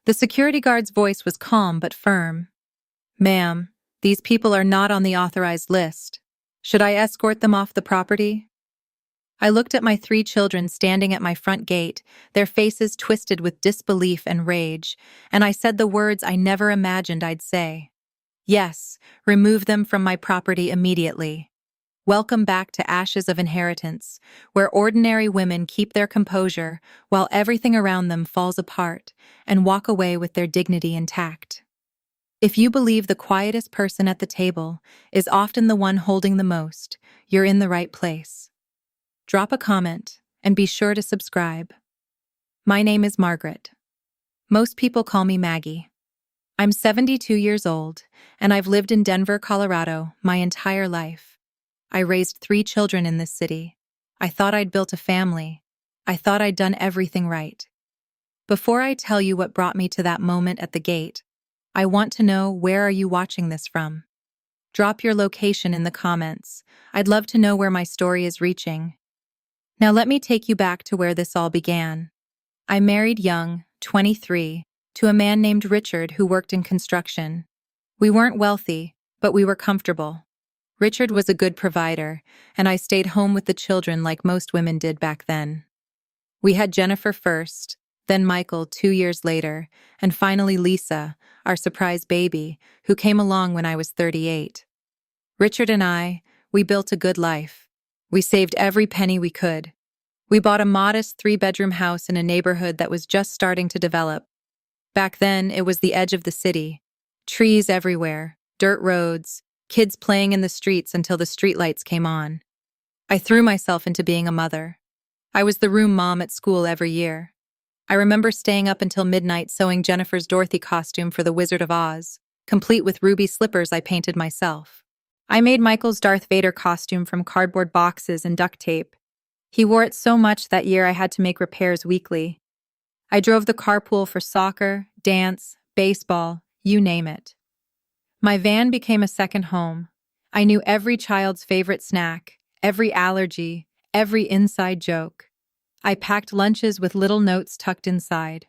The security guard's voice was calm but firm. "Ma'am, these people are not on the authorized list. Should I escort them off the property?" I looked at my 3 children standing at my front gate, their faces twisted with disbelief and rage, and I said the words I never imagined I'd say. "Yes, remove them from my property immediately. Welcome back to Ashes of Inheritance, where ordinary women keep their composure while everything around them falls apart and walk away with their dignity intact." If you believe the quietest person at the table is often the one holding the most, you're in the right place. Drop a comment and be sure to subscribe. My name is Margaret. Most people call me Maggie. I'm 72 years old, and I've lived in Denver, Colorado my entire life. I raised 3 children in this city. I thought I'd built a family. I thought I'd done everything right. Before I tell you what brought me to that moment at the gate, I want to know, where are you watching this from? Drop your location in the comments. I'd love to know where my story is reaching. Now let me take you back to where this all began. I married young, 23, to a man named Richard who worked in construction. We weren't wealthy, but we were comfortable. Richard was a good provider, and I stayed home with the children like most women did back then. We had Jennifer first, then Michael 2 years later, and finally Lisa, our surprise baby, who came along when I was 38. Richard and we built a good life. We saved every penny we could. We bought a modest 3-bedroom house in a neighborhood that was just starting to develop. Back then, it was the edge of the city. Trees everywhere, dirt roads, kids playing in the streets until the streetlights came on. I threw myself into being a mother. I was the room mom at school every year. I remember staying up until midnight sewing Jennifer's Dorothy costume for the Wizard of Oz, complete with ruby slippers I painted myself. I made Michael's Darth Vader costume from cardboard boxes and duct tape. He wore it so much that year I had to make repairs weekly. I drove the carpool for soccer, dance, baseball, you name it. My van became a second home. I knew every child's favorite snack, every allergy, every inside joke. I packed lunches with little notes tucked inside.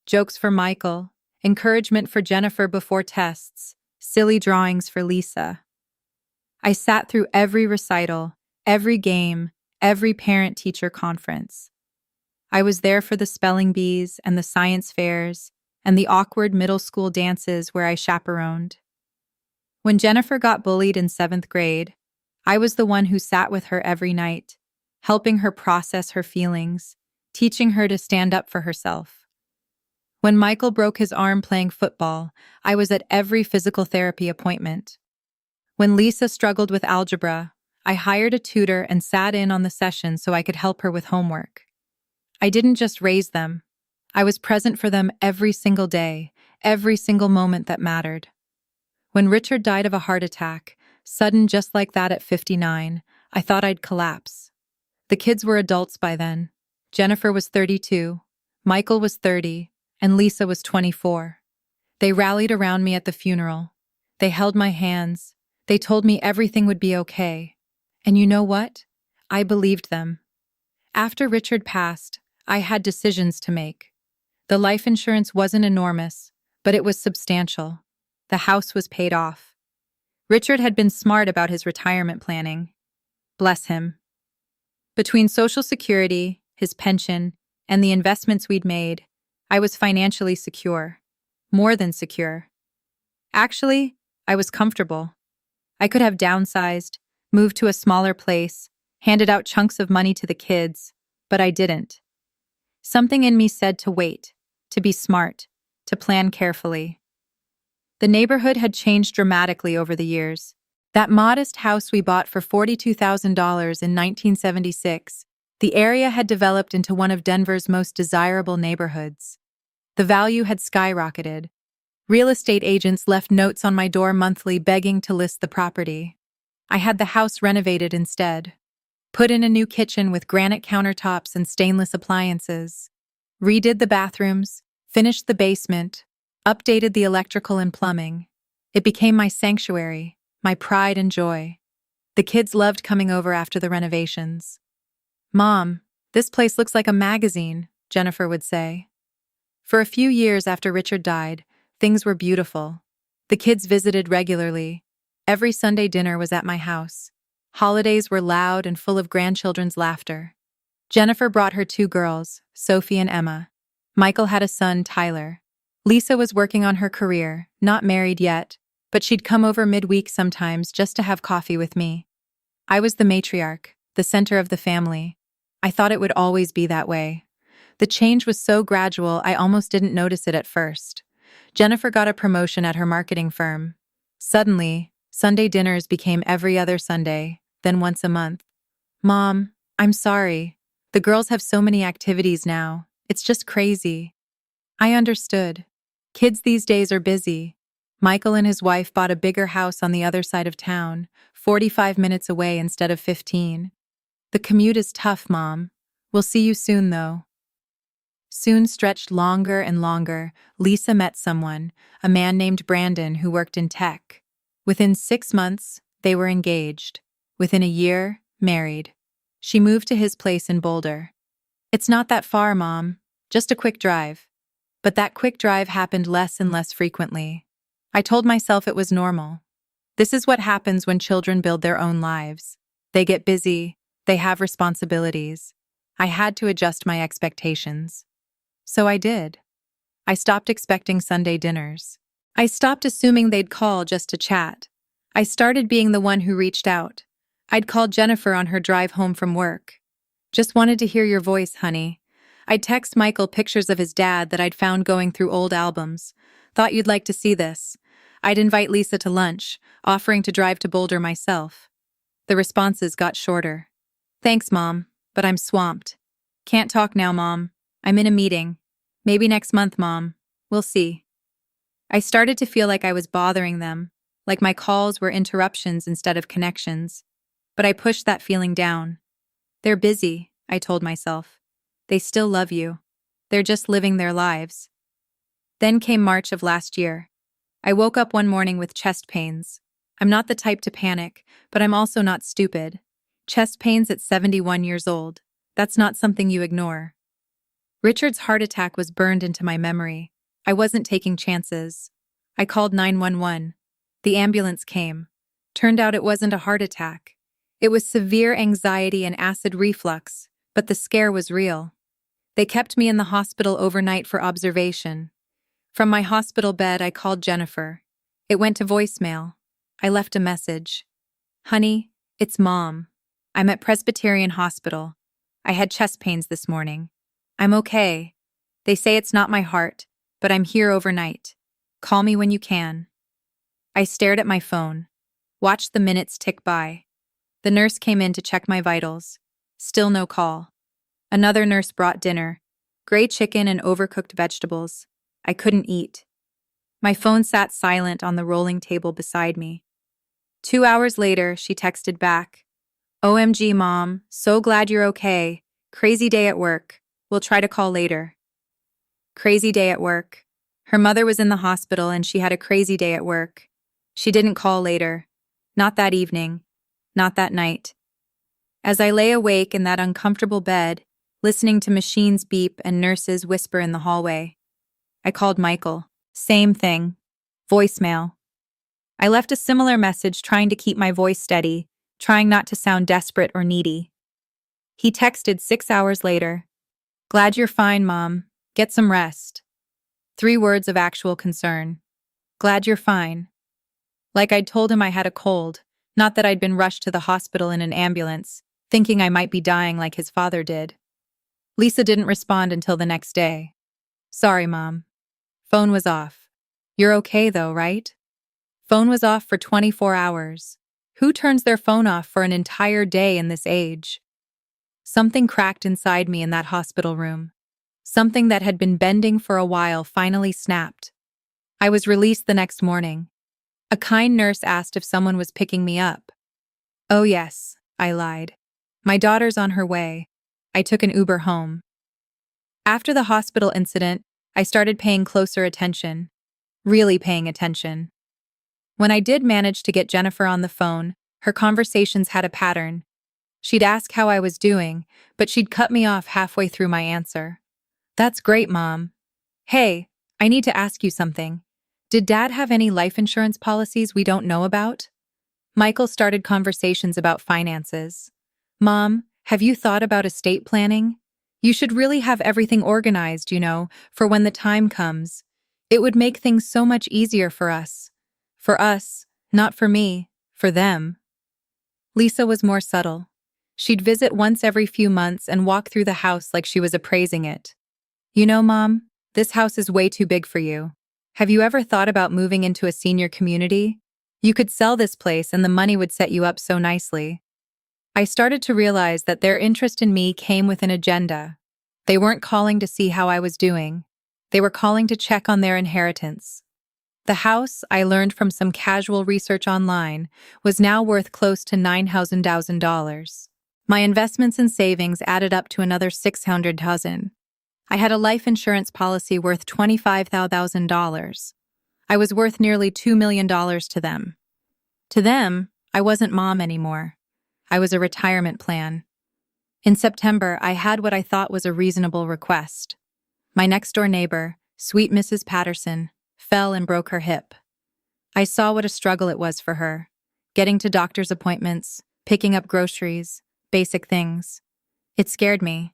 Jokes for Michael, encouragement for Jennifer before tests, silly drawings for Lisa. I sat through every recital, every game, every parent-teacher conference. I was there for the spelling bees and the science fairs and the awkward middle school dances where I chaperoned. When Jennifer got bullied in 7th grade, I was the one who sat with her every night, helping her process her feelings, teaching her to stand up for herself. When Michael broke his arm playing football, I was at every physical therapy appointment. When Lisa struggled with algebra, I hired a tutor and sat in on the session so I could help her with homework. I didn't just raise them. I was present for them every single day, every single moment that mattered. When Richard died of a heart attack, sudden just like that at 59, I thought I'd collapse. The kids were adults by then. Jennifer was 32, Michael was 30, and Lisa was 24. They rallied around me at the funeral. They held my hands. They told me everything would be okay. And you know what? I believed them. After Richard passed, I had decisions to make. The life insurance wasn't enormous, but it was substantial. The house was paid off. Richard had been smart about his retirement planning. Bless him. Between Social Security, his pension, and the investments we'd made, I was financially secure. More than secure. Actually, I was comfortable. I could have downsized, moved to a smaller place, handed out chunks of money to the kids, but I didn't. Something in me said to wait, to be smart, to plan carefully. The neighborhood had changed dramatically over the years. That modest house we bought for $42,000 in 1976, the area had developed into one of Denver's most desirable neighborhoods. The value had skyrocketed. Real estate agents left notes on my door monthly begging to list the property. I had the house renovated instead. Put in a new kitchen with granite countertops and stainless appliances. Redid the bathrooms, finished the basement, updated the electrical and plumbing. It became my sanctuary, my pride and joy. The kids loved coming over after the renovations. "Mom, this place looks like a magazine," Jennifer would say. For a few years after Richard died, things were beautiful. The kids visited regularly. Every Sunday dinner was at my house. Holidays were loud and full of grandchildren's laughter. Jennifer brought her 2 girls, Sophie and Emma. Michael had a son, Tyler. Lisa was working on her career, not married yet, but she'd come over midweek sometimes just to have coffee with me. I was the matriarch, the center of the family. I thought it would always be that way. The change was so gradual I almost didn't notice it at first. Jennifer got a promotion at her marketing firm. Suddenly, Sunday dinners became every other Sunday, then once a month. Mom, I'm sorry. The girls have so many activities now. It's just crazy. I understood. Kids these days are busy. Michael and his wife bought a bigger house on the other side of town, 45 minutes away instead of 15. The commute is tough, Mom. We'll see you soon, though. Soon stretched longer and longer. Lisa met someone, a man named Brandon who worked in tech. Within 6 months, they were engaged. Within a year, married. She moved to his place in Boulder. It's not that far, Mom. Just a quick drive. But that quick drive happened less and less frequently. I told myself it was normal. This is what happens when children build their own lives. They get busy. They have responsibilities. I had to adjust my expectations. So I did. I stopped expecting Sunday dinners. I stopped assuming they'd call just to chat. I started being the one who reached out. I'd call Jennifer on her drive home from work. Just wanted to hear your voice, honey. I'd text Michael pictures of his dad that I'd found going through old albums. Thought you'd like to see this. I'd invite Lisa to lunch, offering to drive to Boulder myself. The responses got shorter. Thanks, Mom, but I'm swamped. Can't talk now, Mom. I'm in a meeting. Maybe next month, Mom. We'll see. I started to feel like I was bothering them, like my calls were interruptions instead of connections. But I pushed that feeling down. They're busy, I told myself. They still love you. They're just living their lives. Then came March of last year. I woke up one morning with chest pains. I'm not the type to panic, but I'm also not stupid. Chest pains at 71 years old. That's not something you ignore. Richard's heart attack was burned into my memory. I wasn't taking chances. I called 911. The ambulance came. Turned out it wasn't a heart attack. It was severe anxiety and acid reflux, but the scare was real. They kept me in the hospital overnight for observation. From my hospital bed, I called Jennifer. It went to voicemail. I left a message. Honey, it's Mom. I'm at Presbyterian Hospital. I had chest pains this morning. I'm okay. They say it's not my heart, but I'm here overnight. Call me when you can. I stared at my phone, watched the minutes tick by. The nurse came in to check my vitals. Still no call. Another nurse brought dinner, gray chicken and overcooked vegetables. I couldn't eat. My phone sat silent on the rolling table beside me. 2 hours later, she texted back. OMG, Mom, so glad you're okay. Crazy day at work. We'll try to call later. Crazy day at work. Her mother was in the hospital and she had a crazy day at work. She didn't call later. Not that evening. Not that night. As I lay awake in that uncomfortable bed, listening to machines beep and nurses whisper in the hallway, I called Michael. Same thing. Voicemail. I left a similar message trying to keep my voice steady, trying not to sound desperate or needy. He texted 6 hours later. Glad you're fine, Mom. Get some rest. 3 words of actual concern. Glad you're fine. Like I'd told him I had a cold, not that I'd been rushed to the hospital in an ambulance, thinking I might be dying like his father did. Lisa didn't respond until the next day. Sorry, Mom. Phone was off. You're okay though, right? Phone was off for 24 hours. Who turns their phone off for an entire day in this age? Something cracked inside me in that hospital room. Something that had been bending for a while finally snapped. I was released the next morning. A kind nurse asked if someone was picking me up. Oh yes, I lied. My daughter's on her way. I took an Uber home. After the hospital incident, I started paying closer attention. Really paying attention. When I did manage to get Jennifer on the phone, her conversations had a pattern. She'd ask how I was doing, but she'd cut me off halfway through my answer. That's great, Mom. Hey, I need to ask you something. Did Dad have any life insurance policies we don't know about? Michael started conversations about finances. Mom, have you thought about estate planning? You should really have everything organized, for when the time comes. It would make things so much easier for us. For us, not for me, for them. Lisa was more subtle. She'd visit once every few months and walk through the house like she was appraising it. Mom, this house is way too big for you. Have you ever thought about moving into a senior community? You could sell this place and the money would set you up so nicely. I started to realize that their interest in me came with an agenda. They weren't calling to see how I was doing. They were calling to check on their inheritance. The house, I learned from some casual research online, was now worth close to $900,000. My investments and savings added up to another $600,000. I had a life insurance policy worth $25,000. I was worth nearly $2 million to them. To them, I wasn't Mom anymore. I was a retirement plan. In September, I had what I thought was a reasonable request. My next-door neighbor, sweet Mrs. Patterson, fell and broke her hip. I saw what a struggle it was for her, getting to doctor's appointments, picking up groceries, basic things. It scared me.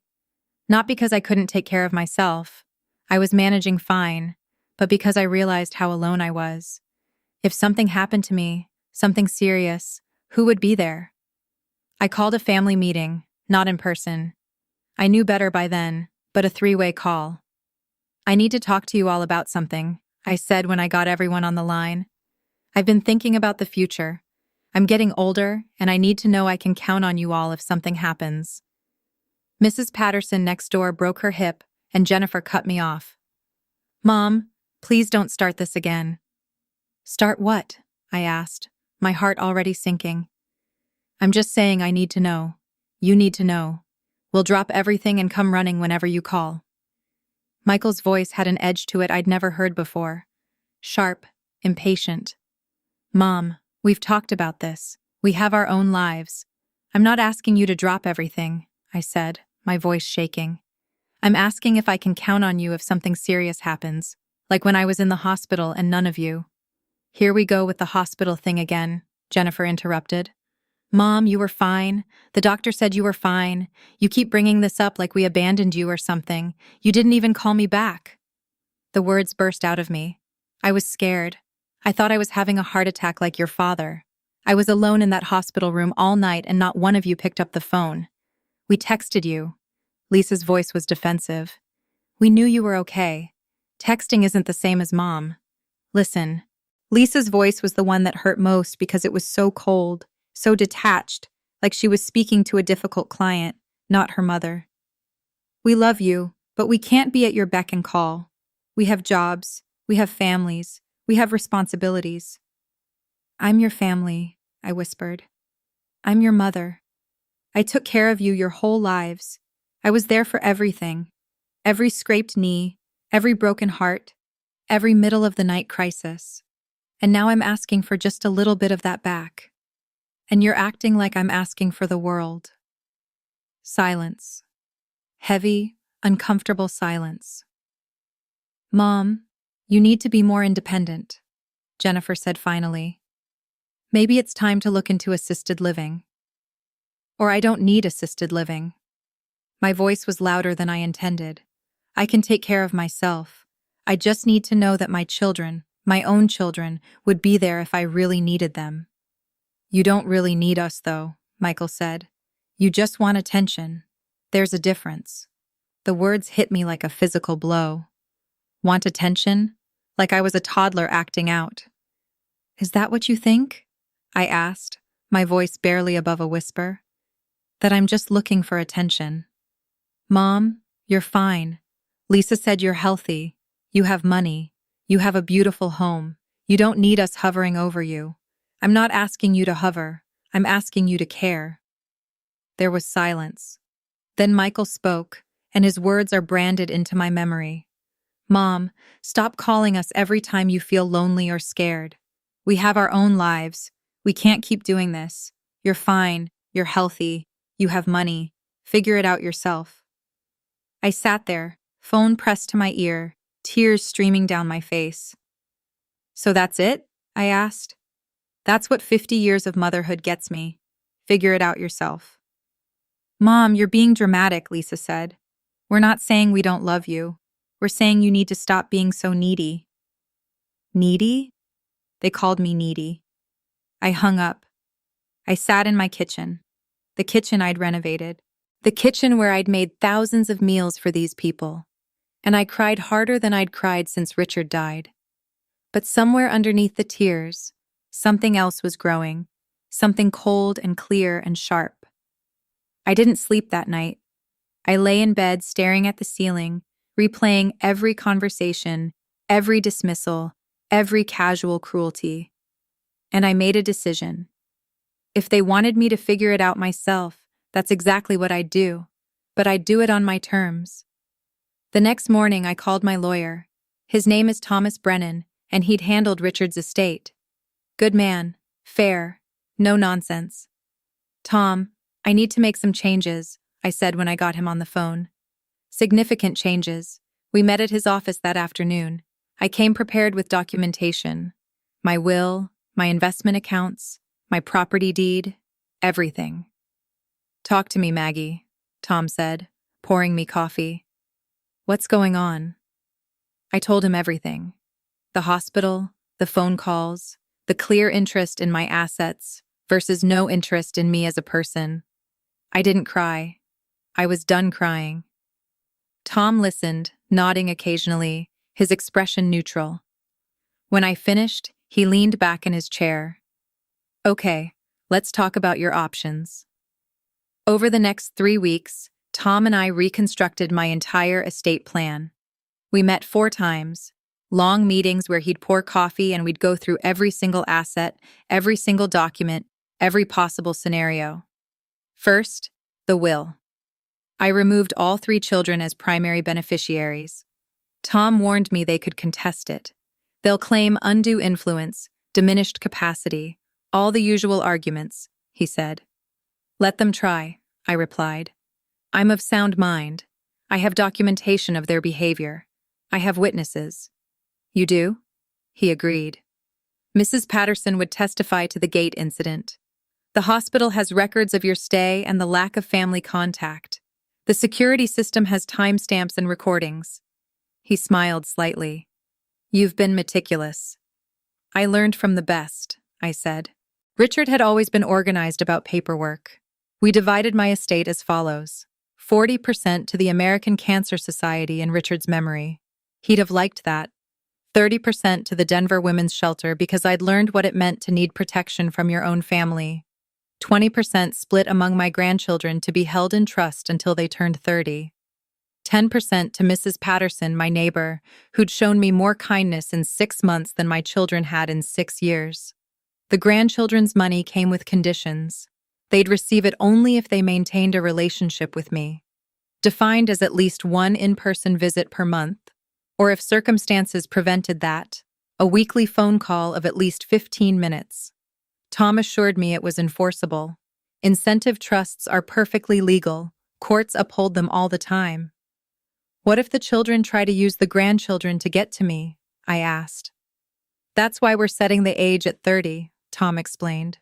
Not because I couldn't take care of myself. I was managing fine, but because I realized how alone I was. If something happened to me, something serious, who would be there? I called a family meeting, not in person. I knew better by then, but a three-way call. I need to talk to you all about something, I said when I got everyone on the line. I've been thinking about the future. I'm getting older, and I need to know I can count on you all if something happens. Mrs. Patterson next door broke her hip, and Jennifer cut me off. Mom, please don't start this again. Start what? I asked, my heart already sinking. I'm just saying I need to know. You need to know. We'll drop everything and come running whenever you call. Michael's voice had an edge to it I'd never heard before. Sharp, impatient. Mom, we've talked about this. We have our own lives. I'm not asking you to drop everything, I said, my voice shaking. I'm asking if I can count on you if something serious happens, like when I was in the hospital and none of you. Here we go with the hospital thing again, Jennifer interrupted. Mom, you were fine. The doctor said you were fine. You keep bringing this up like we abandoned you or something. You didn't even call me back. The words burst out of me. I was scared. I thought I was having a heart attack like your father. I was alone in that hospital room all night and not one of you picked up the phone. We texted you. Lisa's voice was defensive. We knew you were okay. Texting isn't the same as Mom. Listen. Lisa's voice was the one that hurt most because it was so cold. So detached, like she was speaking to a difficult client, not her mother. We love you, but we can't be at your beck and call. We have jobs, we have families, we have responsibilities. I'm your family, I whispered. I'm your mother. I took care of you your whole lives. I was there for everything. Every scraped knee, every broken heart, every middle-of-the-night crisis. And now I'm asking for just a little bit of that back. And you're acting like I'm asking for the world. Silence. Heavy, uncomfortable silence. Mom, you need to be more independent, Jennifer said finally. Maybe it's time to look into assisted living. Or I don't need assisted living. My voice was louder than I intended. I can take care of myself. I just need to know that my children, my own children, would be there if I really needed them. You don't really need us, though, Michael said. You just want attention. There's a difference. The words hit me like a physical blow. Want attention? Like I was a toddler acting out. Is that what you think? I asked, my voice barely above a whisper. That I'm just looking for attention. Mom, you're fine. Lisa said you're healthy. You have money. You have a beautiful home. You don't need us hovering over you. I'm not asking you to hover. I'm asking you to care. There was silence. Then Michael spoke, and his words are branded into my memory. Mom, stop calling us every time you feel lonely or scared. We have our own lives. We can't keep doing this. You're fine. You're healthy. You have money. Figure it out yourself. I sat there, phone pressed to my ear, tears streaming down my face. "So that's it?" I asked. "That's what 50 years of motherhood gets me. Figure it out yourself." "Mom, you're being dramatic," Lisa said. "We're not saying we don't love you. We're saying you need to stop being so needy." Needy? They called me needy. I hung up. I sat in my kitchen. The kitchen I'd renovated. The kitchen where I'd made thousands of meals for these people. And I cried harder than I'd cried since Richard died. But somewhere underneath the tears, something else was growing. Something cold and clear and sharp. I didn't sleep that night. I lay in bed staring at the ceiling, replaying every conversation, every dismissal, every casual cruelty. And I made a decision. If they wanted me to figure it out myself, that's exactly what I'd do. But I'd do it on my terms. The next morning I called my lawyer. His name is Thomas Brennan, and he'd handled Richard's estate. Good man, fair, no nonsense. "Tom, I need to make some changes," I said when I got him on the phone. Significant changes. We met at his office that afternoon. I came prepared with documentation. My will, my investment accounts, my property deed, everything. "Talk to me, Maggie," Tom said, pouring me coffee. "What's going on?" I told him everything. The hospital, the phone calls, the clear interest in my assets versus no interest in me as a person. I didn't cry. I was done crying. Tom listened, nodding occasionally, his expression neutral. When I finished, he leaned back in his chair. "Okay, let's talk about your options." Over the next 3 weeks, Tom and I reconstructed my entire estate plan. We met 4 times. Long meetings where he'd pour coffee and we'd go through every single asset, every single document, every possible scenario. First, the will. I removed all 3 children as primary beneficiaries. Tom warned me they could contest it. They'll claim undue influence, diminished capacity, all the usual arguments, he said. "Let them try," I replied. "I'm of sound mind. I have documentation of their behavior. I have witnesses." "You do?" He agreed. "Mrs. Patterson would testify to the gate incident. The hospital has records of your stay and the lack of family contact. The security system has timestamps and recordings." He smiled slightly. "You've been meticulous." "I learned from the best," I said. Richard had always been organized about paperwork. We divided my estate as follows: 40% to the American Cancer Society in Richard's memory. He'd have liked that. 30% to the Denver Women's Shelter because I'd learned what it meant to need protection from your own family. 20% split among my grandchildren to be held in trust until they turned 30. 10% to Mrs. Patterson, my neighbor, who'd shown me more kindness in 6 months than my children had in 6 years. The grandchildren's money came with conditions. They'd receive it only if they maintained a relationship with me, defined as at least 1 in-person visit per month, or if circumstances prevented that, a weekly phone call of at least 15 minutes. Tom assured me it was enforceable. Incentive trusts are perfectly legal. Courts uphold them all the time. "What if the children try to use the grandchildren to get to me?" I asked. "That's why we're setting the age at 30, Tom explained.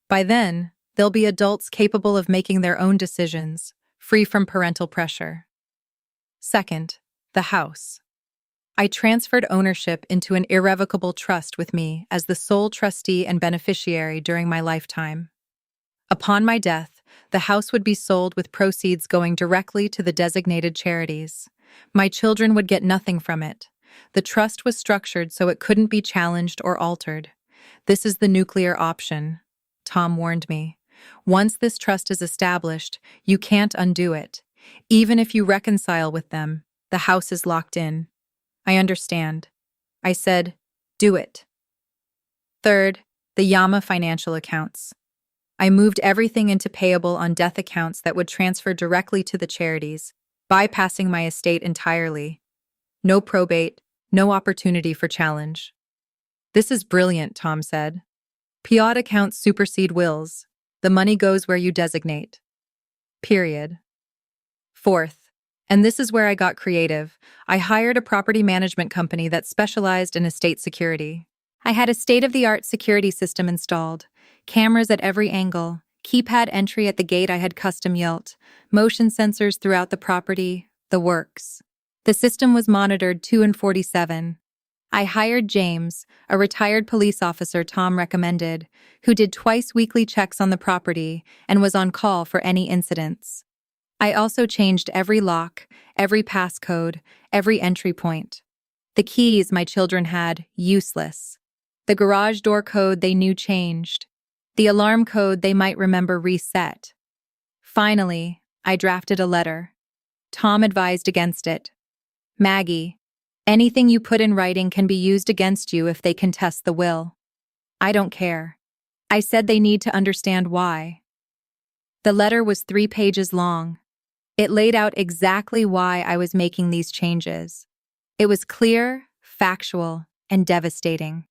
"By then, they'll be adults capable of making their own decisions, free from parental pressure." Second, the house. I transferred ownership into an irrevocable trust with me as the sole trustee and beneficiary during my lifetime. Upon my death, the house would be sold with proceeds going directly to the designated charities. My children would get nothing from it. The trust was structured so it couldn't be challenged or altered. "This is the nuclear option," Tom warned me. "Once this trust is established, you can't undo it. Even if you reconcile with them, the house is locked in." "I understand." I said, "Do it." Third, the Yama financial accounts. I moved everything into payable on death accounts that would transfer directly to the charities, bypassing my estate entirely. No probate, no opportunity for challenge. "This is brilliant," Tom said. "PIOD accounts supersede wills. The money goes where you designate. Period." Fourth, And this is where I got creative. I hired a property management company that specialized in estate security. I had a state-of-the-art security system installed, cameras at every angle, keypad entry at the gate I had custom built, motion sensors throughout the property, the works. The system was monitored 24/7. I hired James, a retired police officer Tom recommended, who did twice-weekly checks on the property and was on call for any incidents. I also changed every lock, every passcode, every entry point. The keys my children had, useless. The garage door code they knew changed. The alarm code they might remember reset. Finally, I drafted a letter. Tom advised against it. Maggie, anything you put in writing can be used against you if they contest the will. I don't care. I said they need to understand why. The letter was 3 pages long. It laid out exactly why I was making these changes. It was clear, factual, and devastating.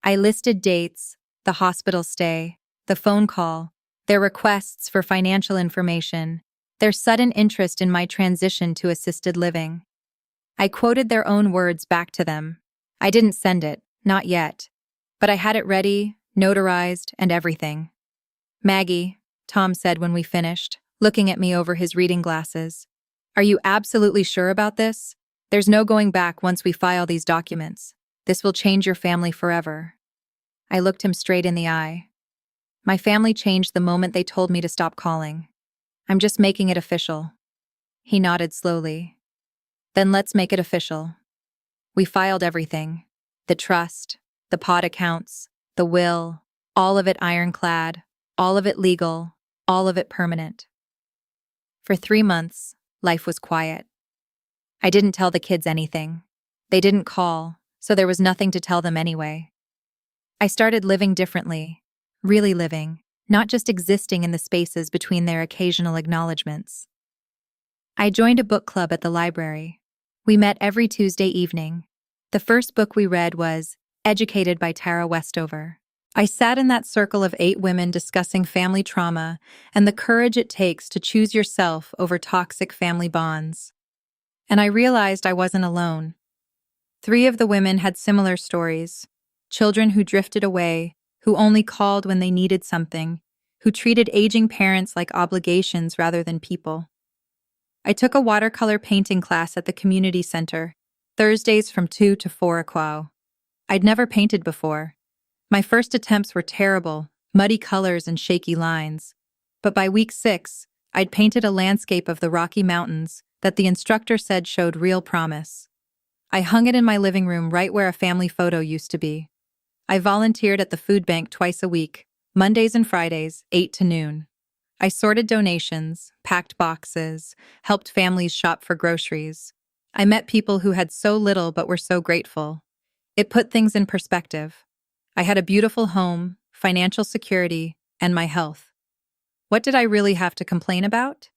I listed dates, the hospital stay, the phone call, their requests for financial information, their sudden interest in my transition to assisted living. I quoted their own words back to them. I didn't send it, not yet, but I had it ready, notarized, and everything. Maggie, Tom said when we finished, looking at me over his reading glasses. Are you absolutely sure about this? There's no going back once we file these documents. This will change your family forever. I looked him straight in the eye. My family changed the moment they told me to stop calling. I'm just making it official. He nodded slowly. Then let's make it official. We filed everything. The trust, the pot accounts, the will, all of it ironclad, all of it legal, all of it permanent. For 3 months, life was quiet. I didn't tell the kids anything. They didn't call, so there was nothing to tell them anyway. I started living differently, really living, not just existing in the spaces between their occasional acknowledgments. I joined a book club at the library. We met every Tuesday evening. The first book we read was Educated by Tara Westover. I sat in that circle of 8 women discussing family trauma and the courage it takes to choose yourself over toxic family bonds. And I realized I wasn't alone. 3 of the women had similar stories. Children who drifted away, who only called when they needed something, who treated aging parents like obligations rather than people. I took a watercolor painting class at the community center, Thursdays from 2 to 4 o'clock. I'd never painted before. My first attempts were terrible, muddy colors and shaky lines. But by week 6, I'd painted a landscape of the Rocky Mountains that the instructor said showed real promise. I hung it in my living room right where a family photo used to be. I volunteered at the food bank twice a week, Mondays and Fridays, 8 to noon. I sorted donations, packed boxes, helped families shop for groceries. I met people who had so little but were so grateful. It put things in perspective. I had a beautiful home, financial security, and my health. What did I really have to complain about?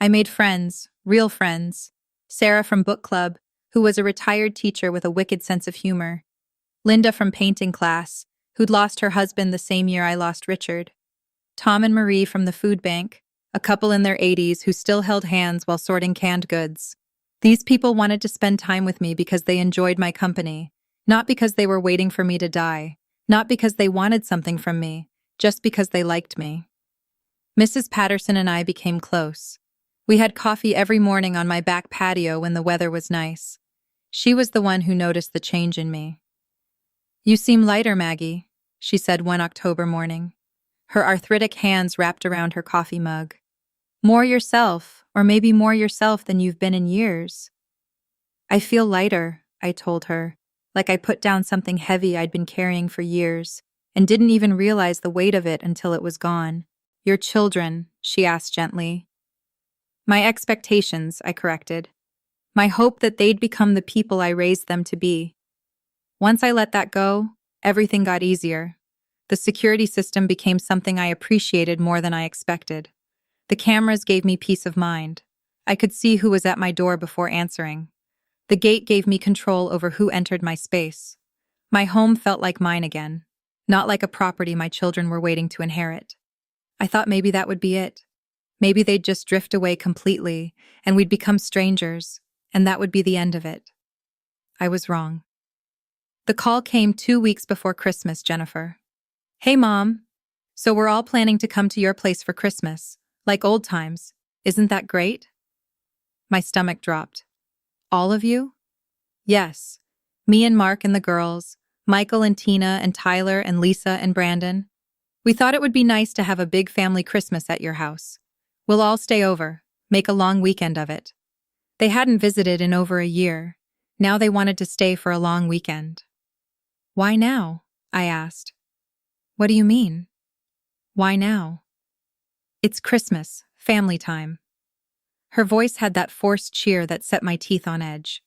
I made friends, real friends. Sarah from book club, who was a retired teacher with a wicked sense of humor. Linda from painting class, who'd lost her husband the same year I lost Richard. Tom and Marie from the food bank, a couple in their 80s who still held hands while sorting canned goods. These people wanted to spend time with me because they enjoyed my company, not because they were waiting for me to die, not because they wanted something from me, just because they liked me. Mrs. Patterson and I became close. We had coffee every morning on my back patio when the weather was nice. She was the one who noticed the change in me. "You seem lighter, Maggie," she said one October morning. Her arthritic hands wrapped around her coffee mug. "More yourself, or maybe more yourself than you've been in years." "I feel lighter," I told her, like I put down something heavy I'd been carrying for years, and didn't even realize the weight of it until it was gone. "Your children," she asked gently. "My expectations," I corrected. "My hope that they'd become the people I raised them to be." Once I let that go, everything got easier. The security system became something I appreciated more than I expected. The cameras gave me peace of mind. I could see who was at my door before answering. The gate gave me control over who entered my space. My home felt like mine again, not like a property my children were waiting to inherit. I thought maybe that would be it. Maybe they'd just drift away completely, and we'd become strangers, and that would be the end of it. I was wrong. The call came 2 weeks before Christmas, Jennifer. Hey, Mom. So we're all planning to come to your place for Christmas, like old times. Isn't that great? My stomach dropped. All of you? Yes. Me and Mark and the girls, Michael and Tina and Tyler and Lisa and Brandon. We thought it would be nice to have a big family Christmas at your house. We'll all stay over, make a long weekend of it. They hadn't visited in over a year. Now they wanted to stay for a long weekend. Why now? I asked. What do you mean? Why now? It's Christmas, family time. Her voice had that forced cheer that set my teeth on edge.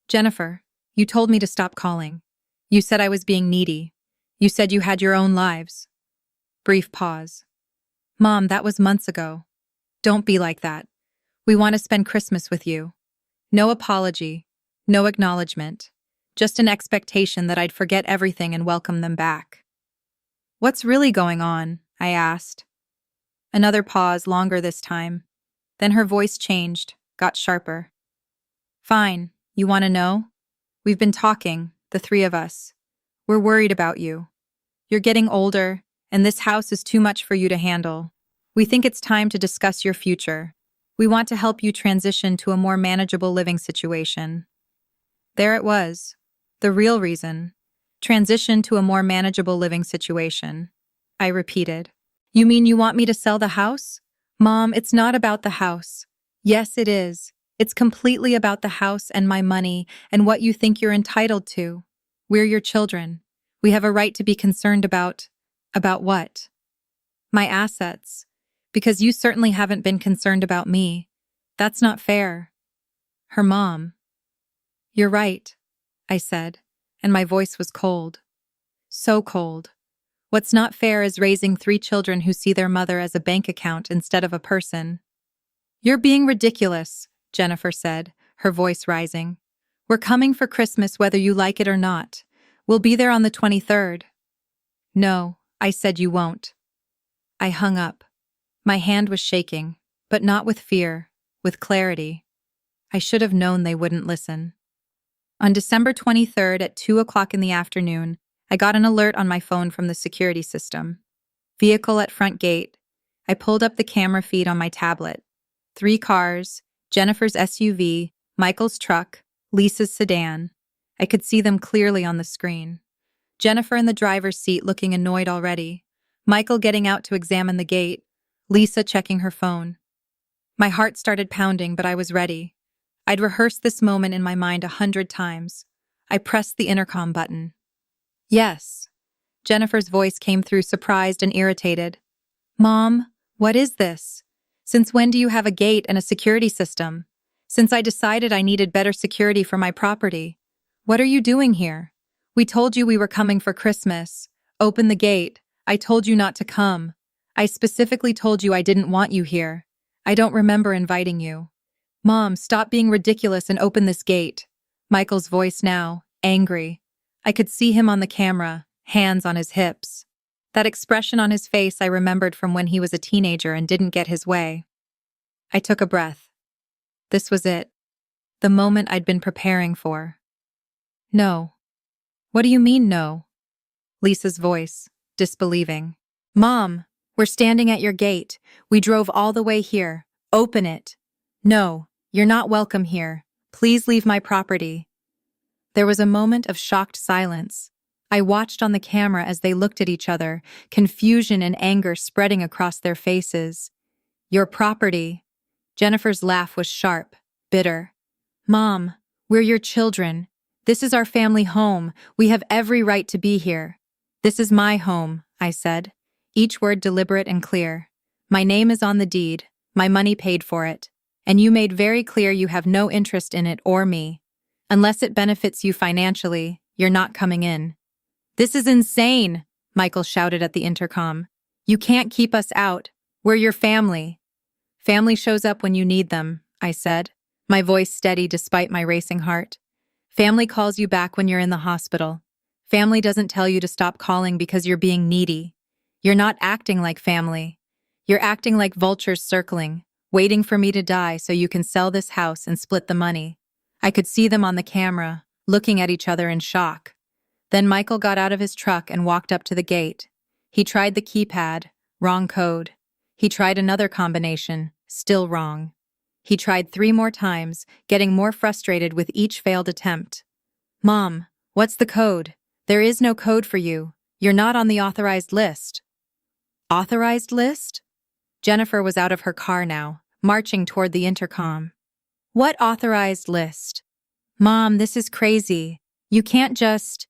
Jennifer, you told me to stop calling. You said I was being needy. You said you had your own lives. Brief pause. Mom, that was months ago. Don't be like that. We want to spend Christmas with you. No apology, no acknowledgement, just an expectation that I'd forget everything and welcome them back. What's really going on? I asked. Another pause, longer this time. Then her voice changed, got sharper. Fine, you want to know? We've been talking, the three of us. We're worried about you. You're getting older, and this house is too much for you to handle. We think it's time to discuss your future. We want to help you transition to a more manageable living situation. There it was. The real reason. Transition to a more manageable living situation. I repeated. You mean you want me to sell the house? Mom, it's not about the house. Yes, it is. It's completely about the house and my money and what you think you're entitled to. We're your children. We have a right to be concerned about what? My assets. Because you certainly haven't been concerned about me. That's not fair. Her mom. You're right, I said, and my voice was cold. So cold. What's not fair is raising 3 children who see their mother as a bank account instead of a person. You're being ridiculous, Jennifer said, her voice rising. We're coming for Christmas whether you like it or not. We'll be there on the 23rd. No, I said you won't. I hung up. My hand was shaking, but not with fear, with clarity. I should have known they wouldn't listen. On December 23rd at 2 o'clock in the afternoon, I got an alert on my phone from the security system. Vehicle at front gate. I pulled up the camera feed on my tablet. 3 cars, Jennifer's SUV, Michael's truck, Lisa's sedan. I could see them clearly on the screen. Jennifer in the driver's seat looking annoyed already. Michael getting out to examine the gate. Lisa checking her phone. My heart started pounding, but I was ready. I'd rehearsed this moment in my mind 100 times. I pressed the intercom button. Yes. Jennifer's voice came through surprised and irritated. Mom, what is this? Since when do you have a gate and a security system? Since I decided I needed better security for my property. What are you doing here? We told you we were coming for Christmas. Open the gate. I told you not to come. I specifically told you I didn't want you here. I don't remember inviting you. Mom, stop being ridiculous and open this gate. Michael's voice now, angry. I could see him on the camera, hands on his hips. That expression on his face I remembered from when he was a teenager and didn't get his way. I took a breath. This was it. The moment I'd been preparing for. No. What do you mean, no? Lisa's voice, disbelieving. Mom, we're standing at your gate. We drove all the way here. Open it. No, you're not welcome here. Please leave my property. There was a moment of shocked silence. I watched on the camera as they looked at each other, confusion and anger spreading across their faces. Your property. Jennifer's laugh was sharp, bitter. Mom, we're your children. This is our family home. We have every right to be here. This is my home, I said, each word deliberate and clear. My name is on the deed. My money paid for it. And you made very clear you have no interest in it or me. Unless it benefits you financially, you're not coming in. This is insane, Michael shouted at the intercom. You can't keep us out. We're your family. Family shows up when you need them, I said, my voice steady despite my racing heart. Family calls you back when you're in the hospital. Family doesn't tell you to stop calling because you're being needy. You're not acting like family. You're acting like vultures circling, waiting for me to die so you can sell this house and split the money. I could see them on the camera, looking at each other in shock. Then Michael got out of his truck and walked up to the gate. He tried the keypad, wrong code. He tried another combination, still wrong. He tried 3 more times, getting more frustrated with each failed attempt. "Mom, what's the code? There is no code for you. You're not on the authorized list." Authorized list? Jennifer was out of her car now, marching toward the intercom. "What authorized list? Mom, this is crazy. You can't just..."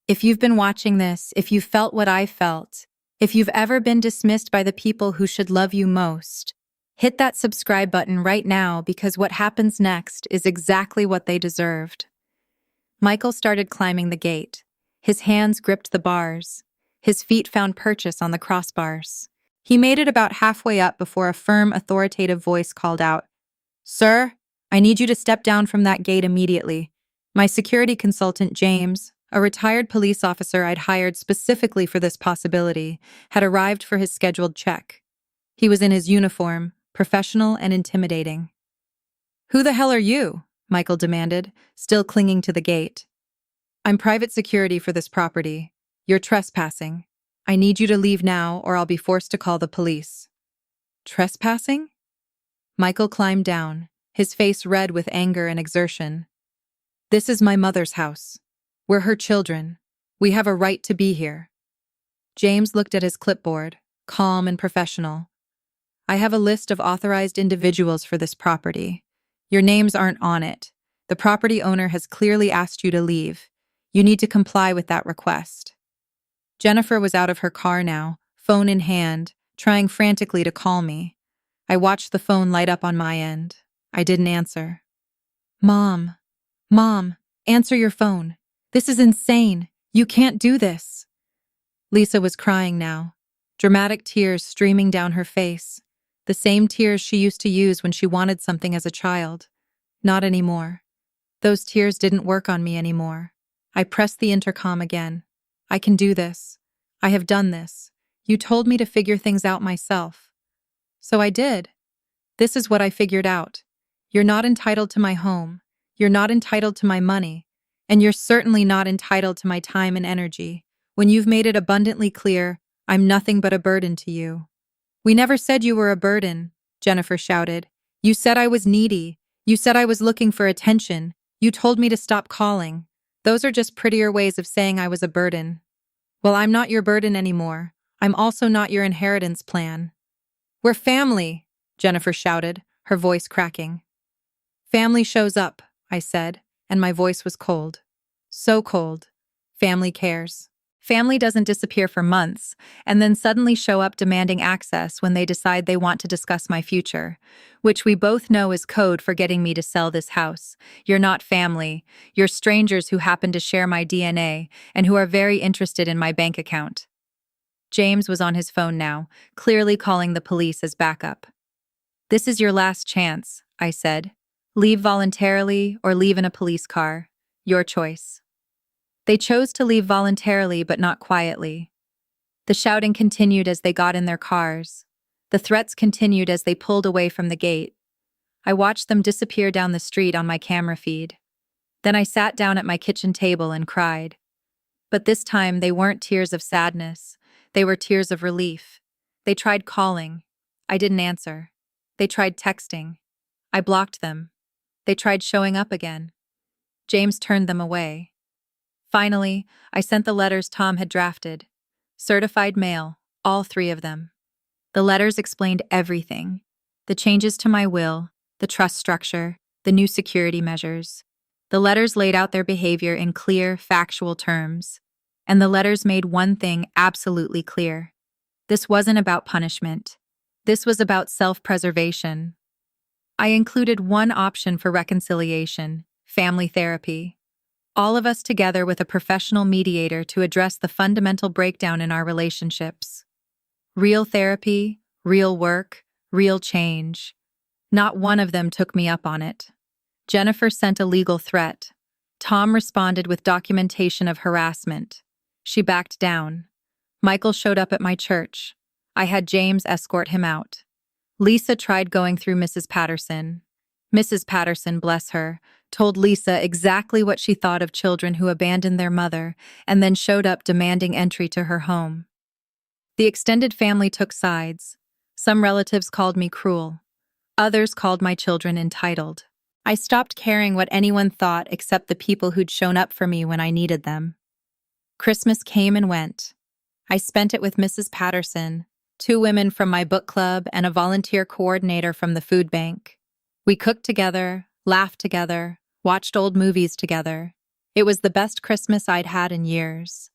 If you've been watching this, if you've felt what I felt, if you've ever been dismissed by the people who should love you most, hit that subscribe button right now because what happens next is exactly what they deserved. Michael started climbing the gate. His hands gripped the bars. His feet found purchase on the crossbars. He made it about halfway up before a firm, authoritative voice called out, "Sir, I need you to step down from that gate immediately. My security consultant, James, a retired police officer I'd hired specifically for this possibility, had arrived for his scheduled check. He was in his uniform, professional and intimidating." "Who the hell are you?" Michael demanded, still clinging to the gate. "I'm private security for this property. You're trespassing. I need you to leave now or I'll be forced to call the police." "Trespassing?" Michael climbed down, his face red with anger and exertion. "This is my mother's house. We're her children. We have a right to be here." James looked at his clipboard, calm and professional. "I have a list of authorized individuals for this property. Your names aren't on it. The property owner has clearly asked you to leave. You need to comply with that request." Jennifer was out of her car now, phone in hand, trying frantically to call me. I watched the phone light up on my end. I didn't answer. Mom, answer your phone. This is insane. You can't do this." Lisa was crying now, dramatic tears streaming down her face, the same tears she used to use when she wanted something as a child. Not anymore. Those tears didn't work on me anymore. I pressed the intercom again. "I can do this. I have done this. You told me to figure things out myself." So I did. This is what I figured out. You're not entitled to my home. You're not entitled to my money. And you're certainly not entitled to my time and energy. When you've made it abundantly clear, I'm nothing but a burden to you. "We never said you were a burden," Jennifer shouted. "You said I was needy. You said I was looking for attention. You told me to stop calling. Those are just prettier ways of saying I was a burden." "Well, I'm not your burden anymore. I'm also not your inheritance plan." "We're family," Jennifer shouted, her voice cracking. "Family shows up," I said, and my voice was cold. So cold. Family cares. Family doesn't disappear for months, and then suddenly show up demanding access when they decide they want to discuss my future, which we both know is code for getting me to sell this house. You're not family. You're strangers who happen to share my DNA and who are very interested in my bank account. James was on his phone now, clearly calling the police as backup. "This is your last chance," I said. "Leave voluntarily or leave in a police car. Your choice." They chose to leave voluntarily but not quietly. The shouting continued as they got in their cars. The threats continued as they pulled away from the gate. I watched them disappear down the street on my camera feed. Then I sat down at my kitchen table and cried. But this time they weren't tears of sadness. They were tears of relief. They tried calling. I didn't answer. They tried texting. I blocked them. They tried showing up again. James turned them away. Finally, I sent the letters Tom had drafted. Certified mail, all 3 of them. The letters explained everything. The changes to my will, the trust structure, the new security measures. The letters laid out their behavior in clear, factual terms. And the letters made one thing absolutely clear. This wasn't about punishment. This was about self-preservation. I included one option for reconciliation: family therapy. All of us together with a professional mediator to address the fundamental breakdown in our relationships. Real therapy, real work, real change. Not one of them took me up on it. Jennifer sent a legal threat. Tom responded with documentation of harassment. She backed down. Michael showed up at my church. I had James escort him out. Lisa tried going through Mrs. Patterson. Mrs. Patterson, bless her, told Lisa exactly what she thought of children who abandoned their mother and then showed up demanding entry to her home. The extended family took sides. Some relatives called me cruel. Others called my children entitled. I stopped caring what anyone thought except the people who'd shown up for me when I needed them. Christmas came and went. I spent it with Mrs. Patterson, 2 women from my book club, and a volunteer coordinator from the food bank. We cooked together, laughed together, watched old movies together. It was the best Christmas I'd had in years.